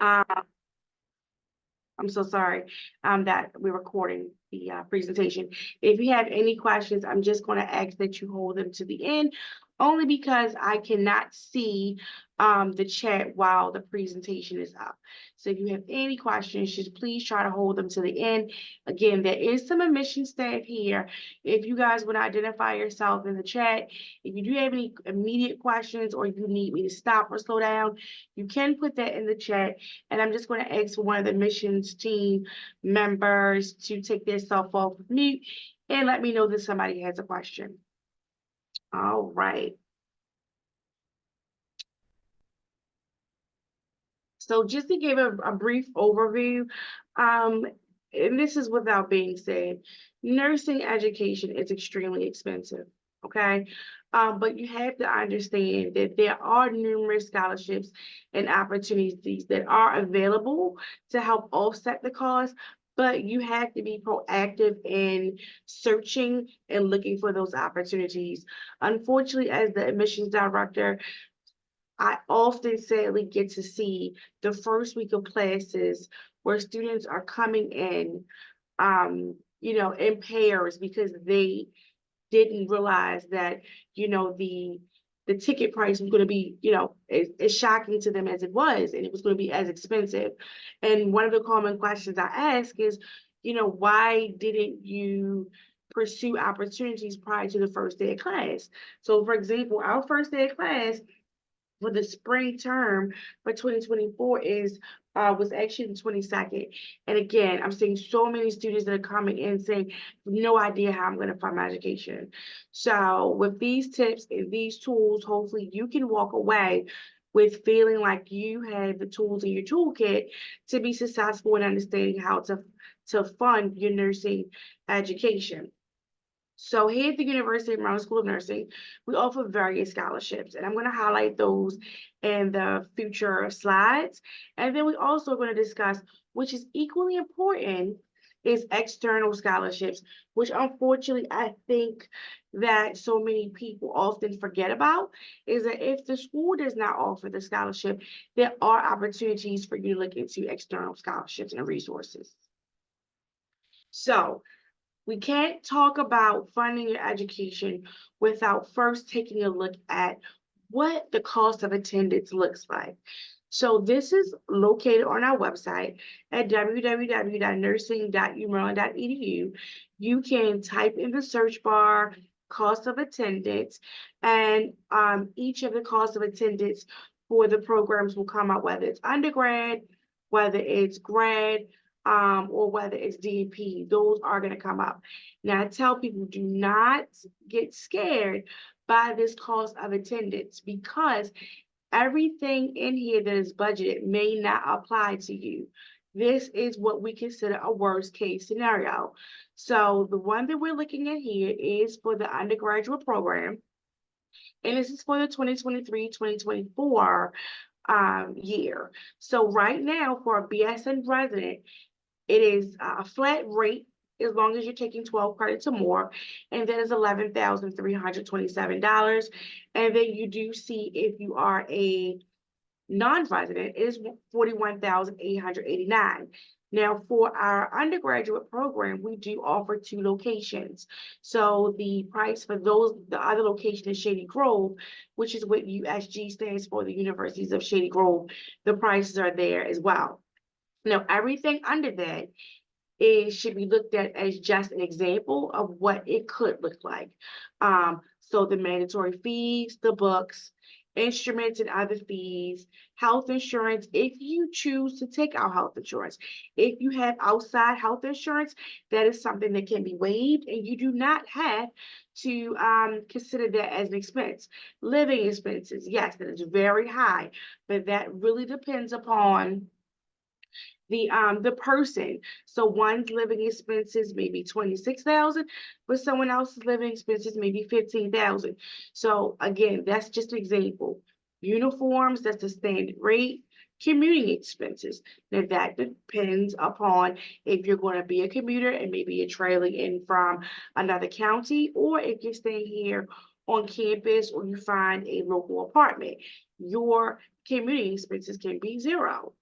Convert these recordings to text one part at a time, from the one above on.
Uh, I'm so sorry that we're recording the presentation. If you have any questions, I'm just going to ask that you hold them to the end, only because I cannot see the chat while the presentation is up. So if you have any questions, just please try to hold them to the end. Again, there is some admission staff here. If you guys would identify yourself in the chat, if you do have any immediate questions or you need me to stop or slow down, you can put that in the chat. And I'm just going to ask for one of the admissions team members to take their cell phone off mute and let me know that somebody has a question. All right. So just to give a brief overview, and this is without being said, nursing education is extremely expensive, okay? But you have to understand that there are numerous scholarships and opportunities that are available to help offset the cost, but you have to be proactive in searching and looking for those opportunities. Unfortunately, as the admissions director, I often sadly get to see the first week of classes where students are coming in, in pairs because they didn't realize that, the ticket price was going to be, as shocking to them as it was, and it was going to be as expensive. And one of the common questions I ask is, why didn't you pursue opportunities prior to the first day of class? So, for example, our first day of class for the spring term for 2024 was actually the 22nd. And again, I'm seeing so many students that are coming in saying, no idea how I'm going to fund my education. So with these tips and these tools, hopefully you can walk away with feeling like you have the tools in your toolkit to be successful in understanding how to fund your nursing education. So here at the University of Maryland School of Nursing, we offer various scholarships, and I'm going to highlight those in the future slides. And then we also are going to discuss, which is equally important, is external scholarships, which unfortunately I think that so many people often forget about, is that if the school does not offer the scholarship, there are opportunities for you to look into external scholarships and resources. So we can't talk about funding your education without first taking a look at what the cost of attendance looks like. So this is located on our website at www.nursing.umaryland.edu. You can type in the search bar cost of attendance, and each of the costs of attendance for the programs will come out, whether it's undergrad, whether it's grad, or whether it's DNP. Those are going to come up. Now, I tell people, do not get scared by this cost of attendance, because everything in here that is budgeted may not apply to you. This is what we consider a worst case scenario. So the one that we're looking at here is for the undergraduate program, and this is for the 2023-2024 year. So right now for a BSN resident, it is a flat rate as long as you're taking 12 credits or more, and that is $11,327. And then you do see, if you are a non-resident, it is $41,889. Now, for our undergraduate program, we do offer 2 locations. So the price for the other location is Shady Grove, which is what USG stands for, the Universities of Shady Grove. The prices are there as well. Now, everything under that should be looked at as just an example of what it could look like. So the mandatory fees, the books, instruments and other fees, health insurance, if you choose to take out health insurance. If you have outside health insurance, that is something that can be waived, and you do not have to consider that as an expense. Living expenses, yes, that is very high, but that really depends upon the person. So one's living expenses may be 26,000, but someone else's living expenses may be 15,000. So again, that's just an example. Uniforms, that's the standard rate. Commuting expenses. Now that depends upon if you're going to be a commuter and maybe you're trailing in from another county, or if you're staying here on campus or you find a local apartment. Your commuting expenses can be 0.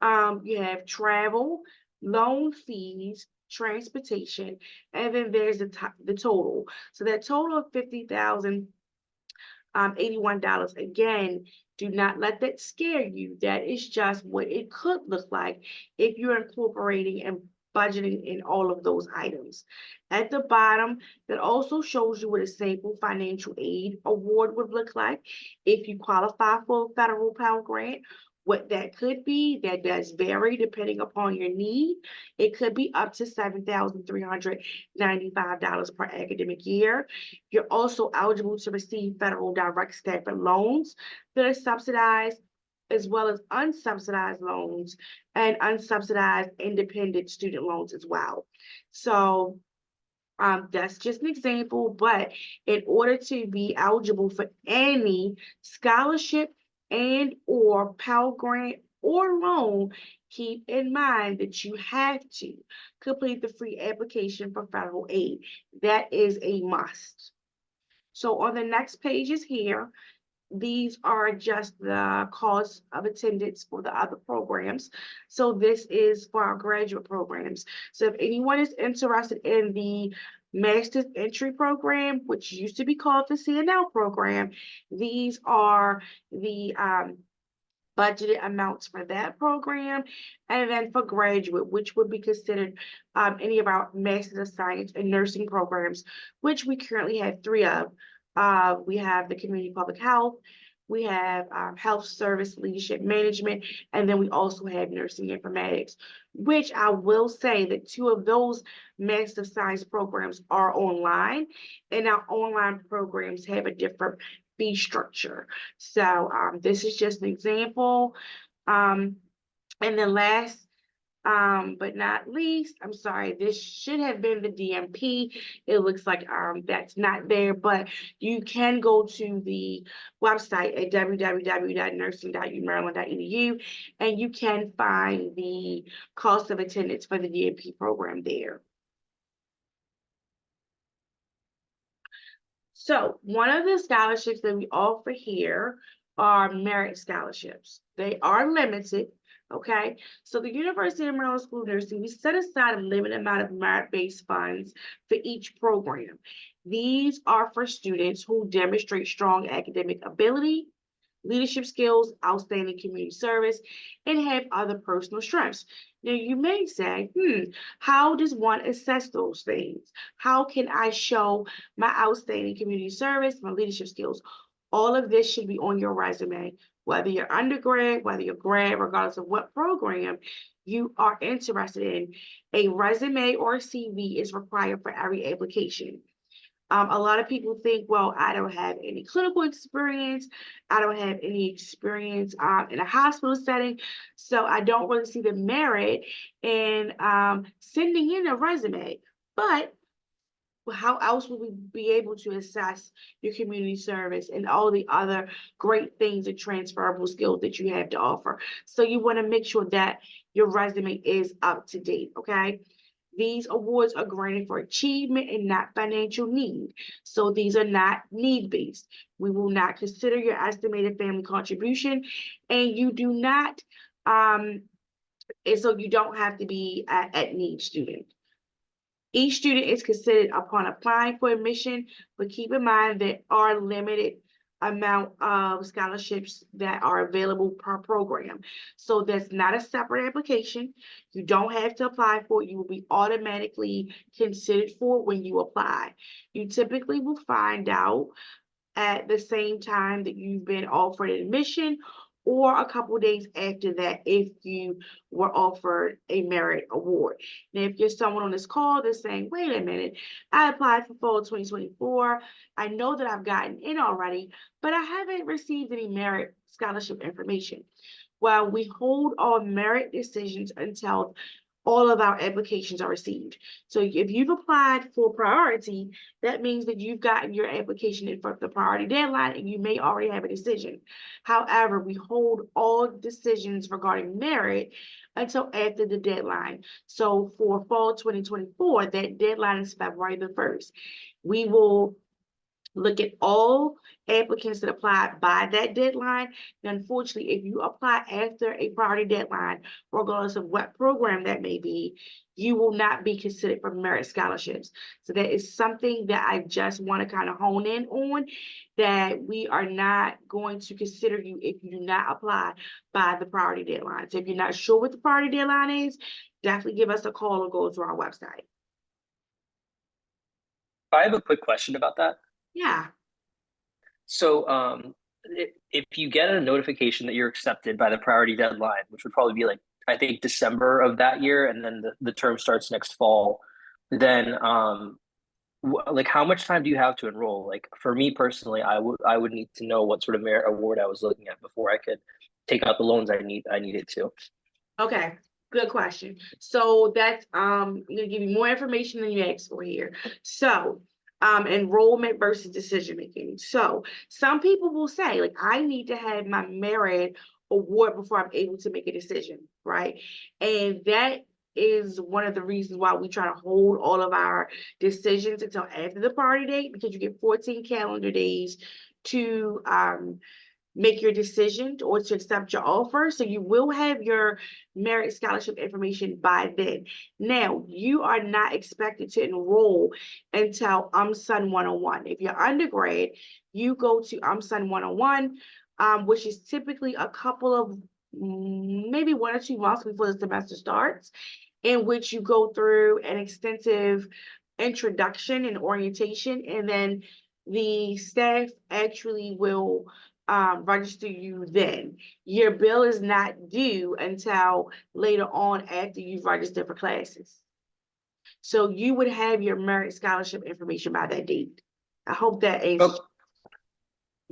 You have travel, loan fees, transportation, and then there's the total. So that total of 50,000 $81. Again, do not let that scare you. That is just what it could look like if you're incorporating and budgeting in all of those items. At the bottom, that also shows you what a sample financial aid award would look like if you qualify for a federal Pell Grant. What that could be, that does vary depending upon your need. It could be up to $7,395 per academic year. You're also eligible to receive federal direct statement loans that are subsidized, as well as unsubsidized loans and unsubsidized independent student loans as well. So that's just an example, but in order to be eligible for any scholarship and or Pell Grant or loan, keep in mind that you have to complete the free application for federal aid. That is a must. So on the next pages here, these are just the costs of attendance for the other programs. So this is for our graduate programs. So if anyone is interested in the Master's Entry Program, which used to be called the CNL program, these are the budgeted amounts for that program. And then for graduate, which would be considered any of our Masters of Science and Nursing programs, which we currently have three of. We have the Community Public Health, we have Health Service Leadership Management, and then we also have Nursing Informatics, which I will say that two of those Master of Science programs are online, and our online programs have a different fee structure. So this is just an example. And then last but not least, I'm sorry, this should have been the DMP. It looks like that's not there, but you can go to the website at www.nursing.umaryland.edu and you can find the cost of attendance for the DMP program there. So one of the scholarships that we offer here are merit scholarships. They are limited, okay? So the University of Maryland School of Nursing, we set aside a limited amount of merit-based funds for each program. These are for students who demonstrate strong academic ability, leadership skills, outstanding community service, and have other personal strengths. Now, you may say, how does one assess those things? How can I show my outstanding community service, my leadership skills? All of this should be on your resume, whether you're undergrad, whether you're grad, regardless of what program you are interested in. A resume or a CV is required for every application. A lot of people think, well, I don't have any clinical experience. I don't have any experience in a hospital setting. So I don't really see the merit in sending in a resume. But how else would we be able to assess your community service and all the other great things and transferable skills that you have to offer? So you want to make sure that your resume is up to date, okay? These awards are granted for achievement and not financial need. So these are not need-based. We will not consider your estimated family contribution, and you do not, and so you don't have to be at need student. Each student is considered upon applying for admission, but keep in mind there are limited amount of scholarships that are available per program. So that's not a separate application. You don't have to apply for it. You will be automatically considered for when you apply. You typically will find out at the same time that you've been offered admission or a couple of days after that if you were offered a merit award. Now, if you're someone on this call that's saying, wait a minute, I applied for fall 2024. I know that I've gotten in already, but I haven't received any merit scholarship information. Well, we hold all merit decisions until all of our applications are received. So if you've applied for priority, that means that you've gotten your application in for the priority deadline and you may already have a decision. However, we hold all decisions regarding merit until after the deadline. So for fall 2024, that deadline is February the 1st. We will look at all applicants that applied by that deadline. And unfortunately, if you apply after a priority deadline, regardless of what program that may be, you will not be considered for merit scholarships. So that is something that I just want to kind of hone in on, that we are not going to consider you if you do not apply by the priority deadline. So if you're not sure what the priority deadline is, definitely give us a call or go to our website. I have a quick question about that. Yeah. So, if you get a notification that you're accepted by the priority deadline, which would probably be like, I think December of that year, and then the term starts next fall, then like how much time do you have to enroll? Like for me personally, I would need to know what sort of merit award I was looking at before I could take out the loans I needed to. Okay, good question. So that's I'm gonna give you more information than you asked for here. So enrollment versus decision making. So some people will say, like, I need to have my merit award before I'm able to make a decision, right? And that is one of the reasons why we try to hold all of our decisions until after the party date, because you get 14 calendar days to make your decision or to accept your offer. So you will have your merit scholarship information by then. Now, you are not expected to enroll until UMSON 101. If you're undergrad, you go to UMSON 101, which is typically a couple of maybe 1 or 2 months before the semester starts, in which you go through an extensive introduction and orientation, and then the staff actually will register you then. Your bill is not due until later on after you've registered for classes. So you would have your merit scholarship information by that date. I hope that answers. Oh,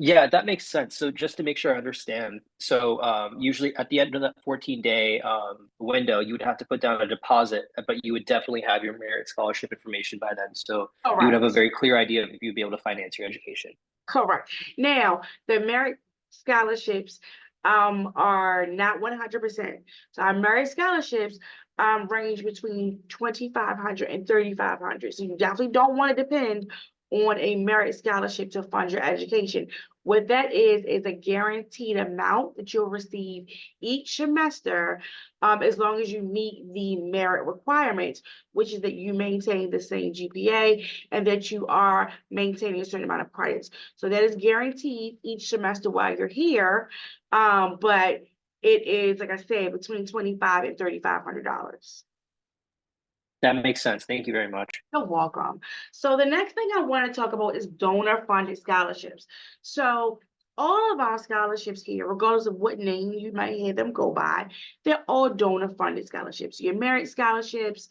yeah, that makes sense. So just to make sure I understand, so usually at the end of that 14-day window, you would have to put down a deposit, but you would definitely have your merit scholarship information by then. So you would have a Correct. very clear idea of if you'd be able to finance your education. Correct. Now, the merit scholarships are not 100%. So our merit scholarships range between 2,500 and 3,500. So you definitely don't want to depend on a merit scholarship to fund your education. What that is a guaranteed amount that you'll receive each semester, as long as you meet the merit requirements, which is that you maintain the same GPA and that you are maintaining a certain amount of credits. So that is guaranteed each semester while you're here. But it is, like I said, between $2,500 and $3,500. That makes sense. Thank you very much. You're welcome. So the next thing I want to talk about is donor funded scholarships. So all of our scholarships here, regardless of what name you might hear them go by, they're all donor funded scholarships. Your merit scholarships,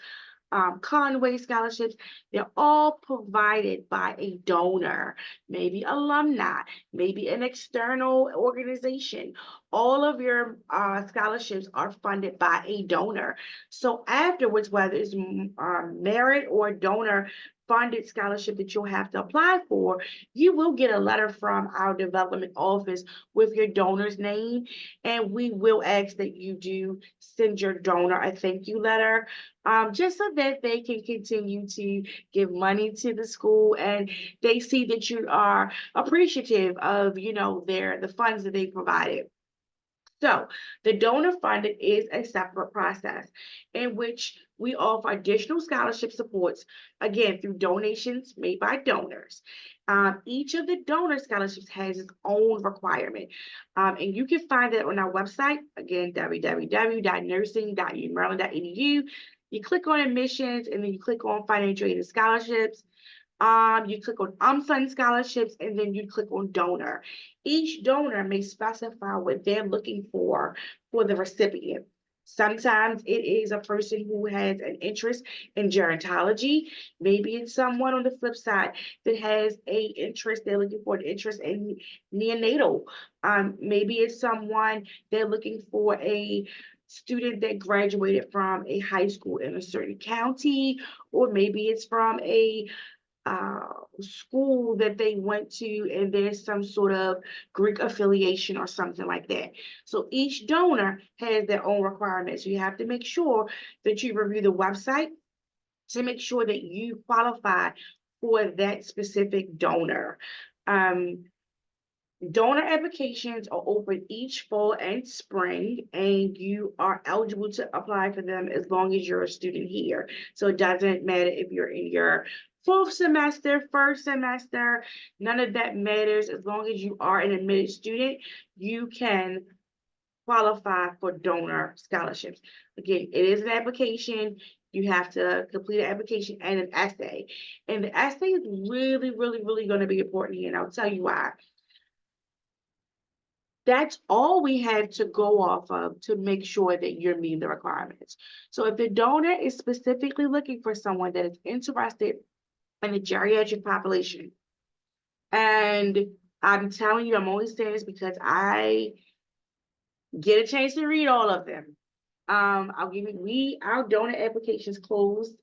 Conway scholarships, they're all provided by a donor, maybe alumni, maybe an external organization. All of your scholarships are funded by a donor. So afterwards, whether it's merit or donor funded scholarship that you'll have to apply for, you will get a letter from our development office with your donor's name, and we will ask that you do send your donor a thank you letter, just so that they can continue to give money to the school and they see that you are appreciative of, the funds that they provided. So the donor funded is a separate process in which we offer additional scholarship supports, again, through donations made by donors. Each of the donor scholarships has its own requirement. And you can find that on our website, again, www.nursing.umaryland.edu. You click on admissions and then you click on financial aid and scholarships. You click on UMSON scholarships and then you click on donor. Each donor may specify what they're looking for the recipient. Sometimes it is a person who has an interest in gerontology. Maybe it's someone on the flip side that has they're looking for an interest in neonatal. Maybe it's someone they're looking for a student that graduated from a high school in a certain county, or maybe it's from a school that they went to and there's some sort of Greek affiliation or something like that. So each donor has their own requirements. So you have to make sure that you review the website to make sure that you qualify for that specific donor. Um, Donor applications are open each fall and spring, and you are eligible to apply for them as long as you're a student here. So it doesn't matter if you're in your fourth semester, first semester, none of that matters. As long as you are an admitted student, you can qualify for donor scholarships. Again, it is an application. You have to complete an application and an essay. And the essay is really, really, really going to be important here, and I'll tell you why. That's all we have to go off of to make sure that you're meeting the requirements. So if the donor is specifically looking for someone that is interested in the geriatric population, and I'm telling you, I'm only saying this because I get a chance to read all of them. I'll give you, our donor applications closed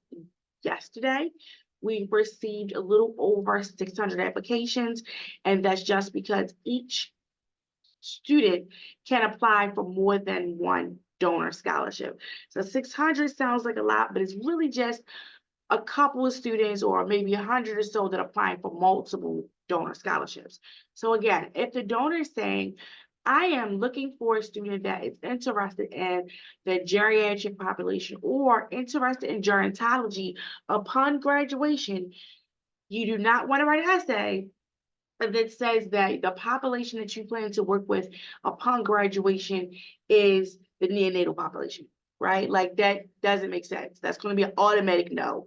yesterday. We received a little over 600 applications, and that's just because each student can apply for more than one donor scholarship. So 600 sounds like a lot, but it's really just a couple of students or maybe 100 or so that are applying for multiple donor scholarships. So again, if the donor is saying, I am looking for a student that is interested in the geriatric population or interested in gerontology upon graduation, you do not want to write an essay that says that the population that you plan to work with upon graduation is the neonatal population, right? Like that doesn't make sense. That's going to be an automatic no.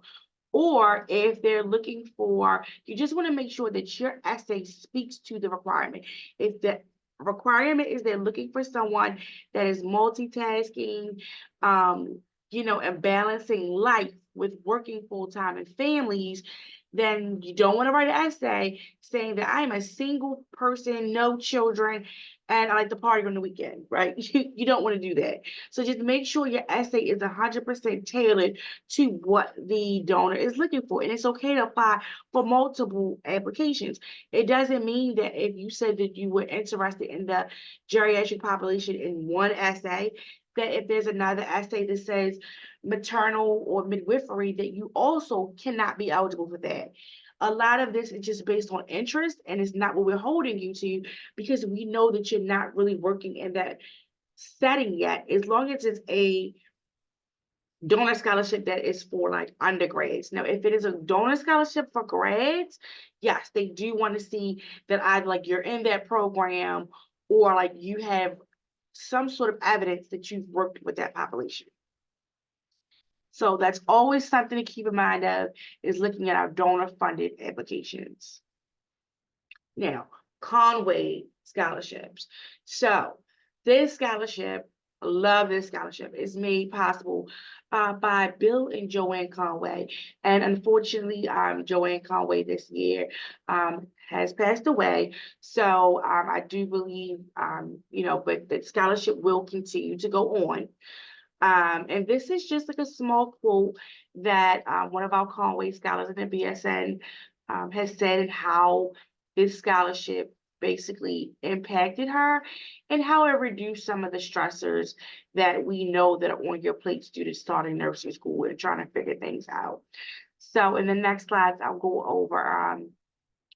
Or if they're looking for, you just want to make sure that your essay speaks to the requirement. If the requirement is they're looking for someone that is multitasking, and balancing life with working full-time and families, then you don't want to write an essay saying that I'm a single person, no children, and I like to party on the weekend, right? You don't want to do that. So just make sure your essay is 100% tailored to what the donor is looking for. And it's okay to apply for multiple applications. It doesn't mean that if you said that you were interested in the geriatric population in one essay, that if there's another essay that says maternal or midwifery, that you also cannot be eligible for that. A lot of this is just based on interest, and it's not what we're holding you to because we know that you're not really working in that setting yet. As long as it's a donor scholarship that is for like undergrads. Now, if it is a donor scholarship for grads, yes, they do want to see that either like you're in that program or like you have some sort of evidence that you've worked with that population. So that's always something to keep in mind of is looking at our donor funded applications. Now, Conway scholarships. So this scholarship, love this scholarship, is made possible by Bill and Joanne Conway. And unfortunately, Joanne Conway this year has passed away. So I do believe, but the scholarship will continue to go on. And this is just like a small quote that one of our Conway scholars in the BSN has said, and how this scholarship basically impacted her and how it reduced some of the stressors that we know that are on your plate, students starting nursing school and trying to figure things out. So in the next slides, I'll go over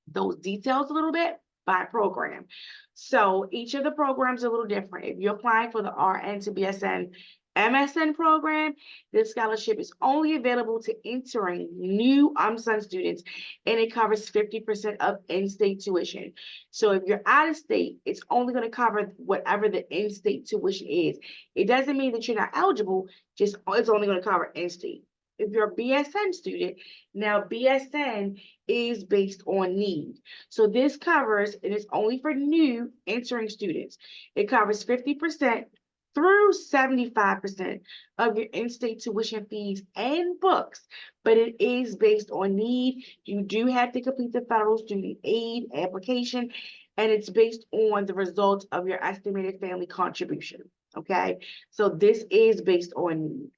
those details a little bit by program. So each of the programs are a little different. If you're applying for the RN to BSN MSN program, this scholarship is only available to entering new UMSON students, and it covers 50% of in-state tuition. So if you're out of state, it's only going to cover whatever the in-state tuition is. It doesn't mean that you're not eligible, just it's only going to cover in-state. If you're a BSN student, now BSN is based on need. So this covers, and it's only for new entering students. It covers 50% through 75% of your in-state tuition fees and books, but it is based on need. You do have to complete the federal student aid application, and it's based on the results of your estimated family contribution, okay? So this is based on need.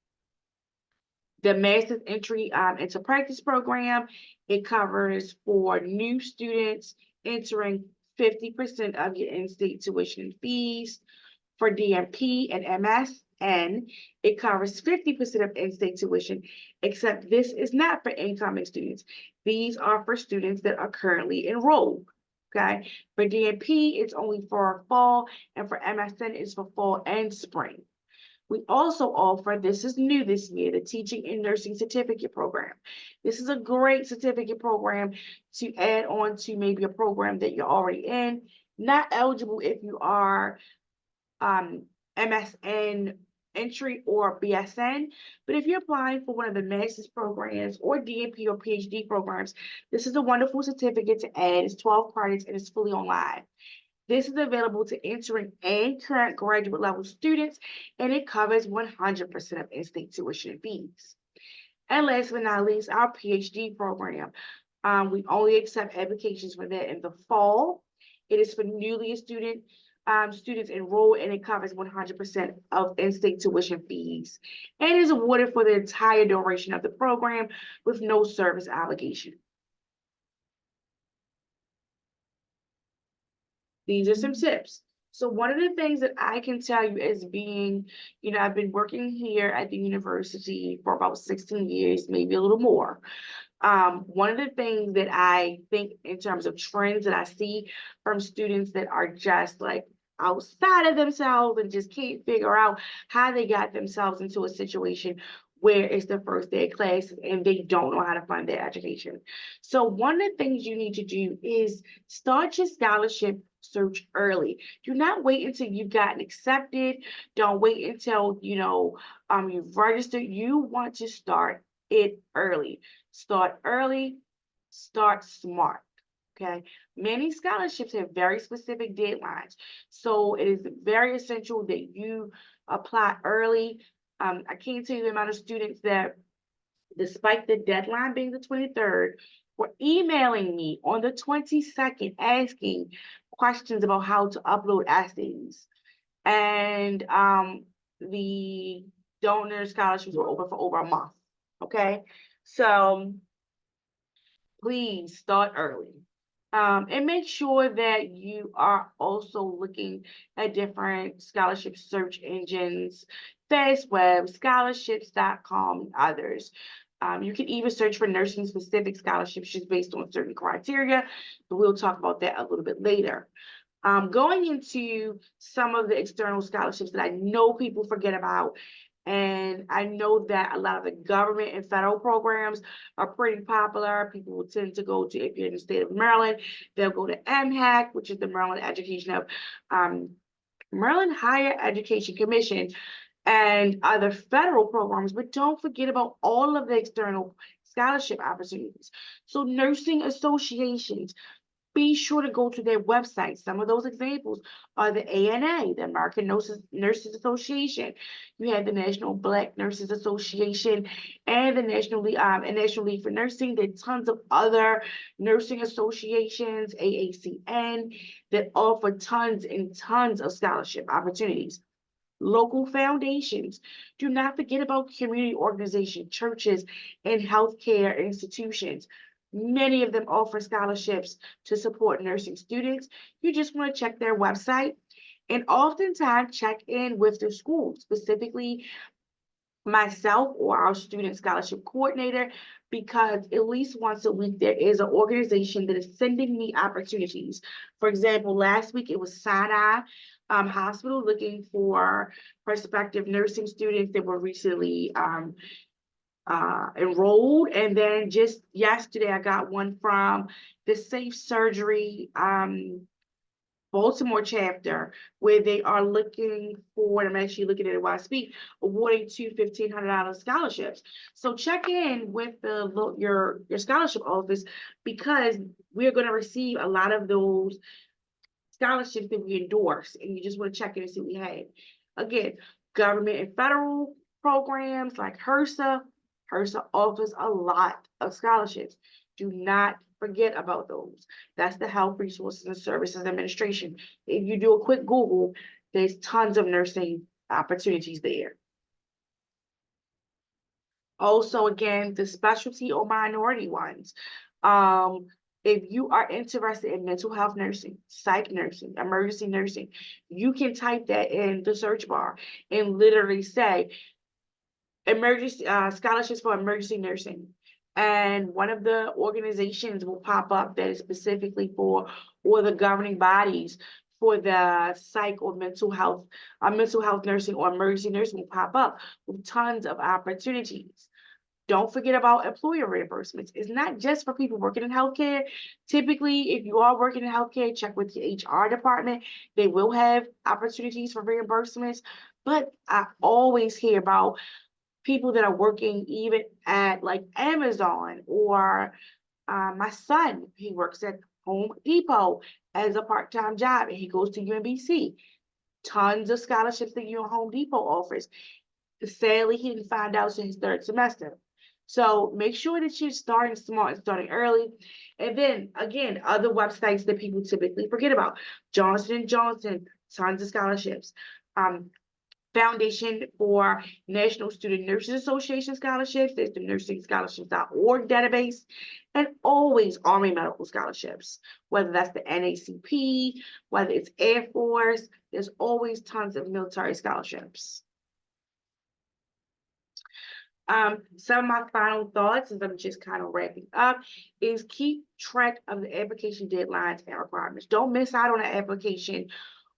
The master's entry into practice program, it covers for new students entering 50% of your in-state tuition fees, For DMP and MSN, it covers 50% of in-state tuition, except this is not for incoming students. These are for students that are currently enrolled. Okay. For DMP, it's only for fall, and for MSN, it's for fall and spring. We also offer, this is new this year, the Teaching and Nursing Certificate Program. This is a great certificate program to add on to maybe a program that you're already in. Not eligible if you are MSN entry or BSN, but if you're applying for one of the master's programs or DMP or PhD programs, this is a wonderful certificate to add. It's 12 credits and it's fully online. This is available to entering and current graduate level students, and it covers 100% of in-state tuition fees. And last but not least, our PhD program. We only accept applications for that in the fall. It is for newly students enrolled, and it covers 100% of in-state tuition fees, and is awarded for the entire duration of the program with no service obligation. These are some tips. So one of the things that I can tell you is being, I've been working here at the university for about 16 years, maybe a little more. One of the things that I think in terms of trends that I see from students that are just like outside of themselves and just can't figure out how they got themselves into a situation where it's the first day of class and they don't know how to fund their education. So one of the things you need to do is start your scholarship search early. Do not wait until you've gotten accepted. Don't wait until you've registered. You want to start it early. Start early, start smart. Okay. Many scholarships have very specific deadlines. So it is very essential that you apply early. I can't tell you the amount of students that, despite the deadline being the 23rd, were emailing me on the 22nd asking questions about how to upload essays. And the donor scholarships were open for over a month. Okay. So please start early. And make sure that you are also looking at different scholarship search engines, FastWeb, scholarships.com, and others. You can even search for nursing specific scholarships just based on certain criteria, but we'll talk about that a little bit later. Going into some of the external scholarships that I know people forget about, and I know that a lot of the government and federal programs are pretty popular. People will tend to go to, if you're in the state of Maryland, they'll go to MHAC, which is the Maryland Maryland Higher Education Commission, and other federal programs, but don't forget about all of the external scholarship opportunities. So nursing associations, be sure to go to their website. Some of those examples are the ANA, the American Nurses Association. You have the National Black Nurses Association and the National League for Nursing. There are tons of other nursing associations, AACN, that offer tons and tons of scholarship opportunities. Local foundations. Do not forget about community organizations, churches, and healthcare institutions. Many of them offer scholarships to support nursing students. You just want to check their website and oftentimes check in with the school, specifically myself or our student scholarship coordinator, because at least once a week there is an organization that is sending me opportunities. For example, last week it was Sinai Hospital looking for prospective nursing students that were recently enrolled. And then just yesterday, I got one from the Safe Surgery Baltimore chapter, where they are looking for, and I'm actually looking at it while I speak, awarding two $1,500 scholarships. So check in with your scholarship office, because we're going to receive a lot of those scholarships that we endorse, and you just want to check in and see what we have. Again, government and federal programs like HRSA offers a lot of scholarships. Do not forget about those. That's the Health Resources and Services Administration. If you do a quick Google, there's tons of nursing opportunities there. Also, again, the specialty or minority ones. If you are interested in mental health nursing, psych nursing, emergency nursing, you can type that in the search bar and literally say emergency scholarships for emergency nursing. And one of the organizations will pop up that is specifically for, or the governing bodies for the psych or mental health nursing or emergency nursing will pop up with tons of opportunities. Don't forget about employer reimbursements. It's not just for people working in healthcare. Typically, if you are working in healthcare, check with your HR department. They will have opportunities for reimbursements. But I always hear about people that are working even at like Amazon or my son, he works at Home Depot as a part-time job and he goes to UMBC. Tons of scholarships that your Home Depot offers. Sadly, he didn't find out until his third semester. So make sure that you're starting smart and starting early. And then again, other websites that people typically forget about. Johnson & Johnson, tons of scholarships. Foundation for National Student Nurses Association scholarships. There's the nursingscholarships.org database, and always Army Medical Scholarships, whether that's the NACP, whether it's Air Force, there's always tons of military scholarships. Some of my final thoughts, as I'm just kind of wrapping up, is keep track of the application deadlines and requirements. Don't miss out on an application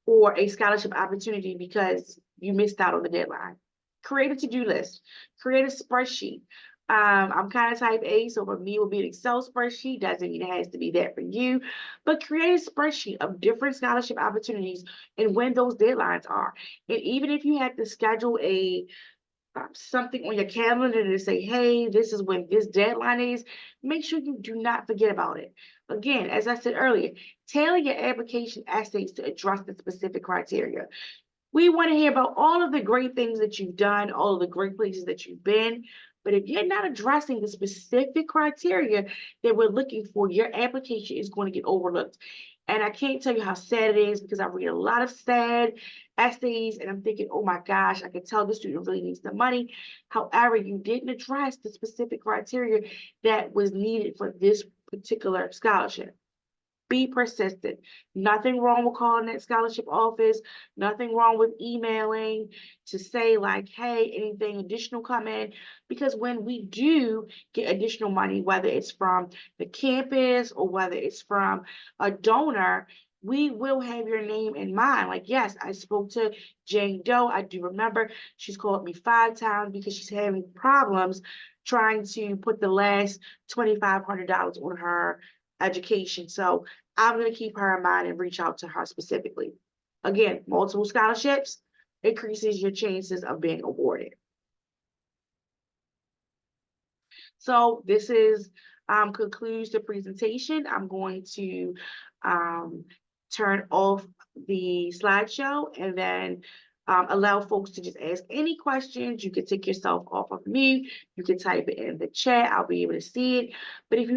or a scholarship opportunity because you missed out on the deadline. Create a to-do list, create a spreadsheet. I'm kind of type A, so for me it will be an Excel spreadsheet. Doesn't mean it has to be that for you, but create a spreadsheet of different scholarship opportunities and when those deadlines are. And even if you have to schedule a something on your calendar to say, hey, this is when this deadline is, make sure you do not forget about it. Again, as I said earlier, tailor your application essays to address the specific criteria. We want to hear about all of the great things that you've done, all of the great places that you've been. But if you're not addressing the specific criteria that we're looking for, your application is going to get overlooked. And I can't tell you how sad it is because I read a lot of sad essays and I'm thinking, oh my gosh, I can tell the student really needs the money. However, you didn't address the specific criteria that was needed for this particular scholarship. Be persistent. Nothing wrong with calling that scholarship office. Nothing wrong with emailing to say like, hey, anything additional come in. Because when we do get additional money, whether it's from the campus or whether it's from a donor, we will have your name in mind. Like, yes, I spoke to Jane Doe. I do remember she's called me 5 times because she's having problems trying to put the last $2,500 on her education. So I'm going to keep her in mind and reach out to her specifically. Again, multiple scholarships increases your chances of being awarded. So this is concludes the presentation. I'm going to turn off the slideshow and then allow folks to just ask any questions. You can take yourself off of mute. You can type it in the chat. I'll be able to see it. But if you